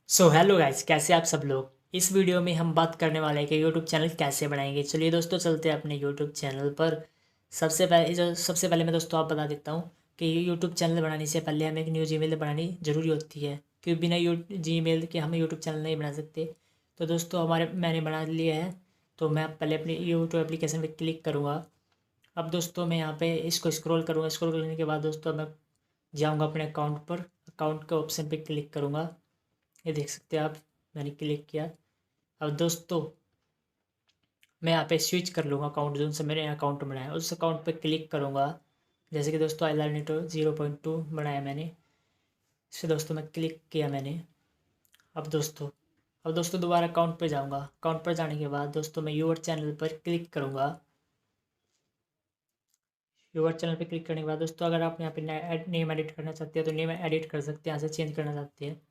So hello guys, कैसे आप सब लोग। इस वीडियो में हम बात करने वाले हैं कि यूट्यूब चैनल कैसे बनाएंगे। चलिए दोस्तों, चलते हैं अपने यूट्यूब चैनल पर। सबसे पहले मैं दोस्तों आप बता देता हूँ कि यूट्यूब चैनल बनाने से पहले हमें एक न्यू जीमेल बनानी ज़रूरी होती है, क्योंकि बिना जीमेल के हम यूट्यूब चैनल नहीं बना सकते। तो दोस्तों मैंने बना लिया है। तो मैं पहले अपनी यूट्यूब एप्लीकेशन पर क्लिक करूँगा। अब दोस्तों मैं यहाँ पे इसको स्क्रॉल करूँगा। स्क्रॉल करने के बाद दोस्तों मैं जाऊँगा अपने अकाउंट पर। अकाउंट के ऑप्शन पे क्लिक करूँगा। ये देख सकते हैं आप, मैंने क्लिक किया। अब दोस्तों मैं यहाँ पे स्विच कर लूँगा अकाउंट, जो से मेरे अकाउंट बनाया है उस अकाउंट पे क्लिक करूँगा। जैसे कि दोस्तों आई लर्न इट 0.2 बनाया मैंने। इस पर दोस्तों मैं क्लिक किया मैंने। अब दोस्तों दोबारा अकाउंट पे जाऊँगा। अकाउंट पर जाने के बाद दोस्तों मैं यूर चैनल पर क्लिक करूँगा। यूर चैनल पर क्लिक करने के बाद दोस्तों अगर आप यहाँ पे नेम एडिट करना चाहते हैं तो नेम एडिट कर सकते हैं। यहाँ से चेंज करना चाहते हैं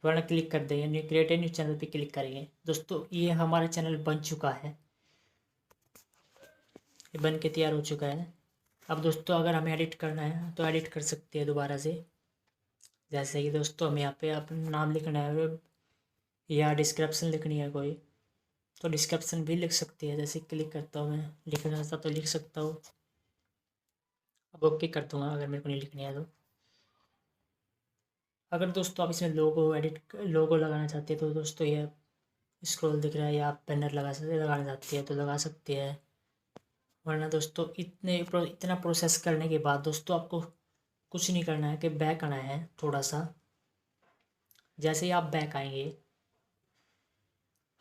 वरना क्लिक कर देंगे, new create a new channel पे क्लिक करेंगे। दोस्तों ये हमारा चैनल बन चुका है, ये बन के तैयार हो चुका है। अब दोस्तों अगर हमें एडिट करना है तो एडिट कर सकते हैं दोबारा से। जैसे कि दोस्तों हमें यहाँ पे अपना नाम लिखना है या डिस्क्रिप्शन लिखनी है कोई, तो डिस्क्रिप्शन भी लिख सकती है। जैसे क्लिक करता हूँ, मैं लिखना चाहता तो लिख सकता हूँ। अब ओके कर दूँगा अगर मेरे को नहीं लिखनी है तो। अगर दोस्तों आप इसमें लोगो लगाना चाहते हैं तो दोस्तों ये स्क्रॉल दिख रहा है, या आप बैनर लगाना चाहते हैं तो लगा सकते हैं। वरना दोस्तों इतना प्रोसेस करने के बाद दोस्तों आपको कुछ नहीं करना है कि बैक आना है थोड़ा सा। जैसे ही आप बैक आएंगे,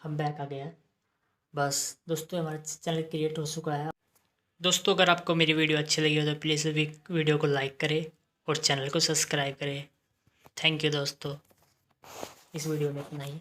हम बैक आ गए हैं। बस दोस्तों हमारा चैनल क्रिएट हो चुका है। दोस्तों अगर आपको मेरी वीडियो अच्छी लगी हो तो प्लीज़ वीडियो को लाइक करें और चैनल को सब्सक्राइब करें। थैंक यू दोस्तों, इस वीडियो में इतना ही।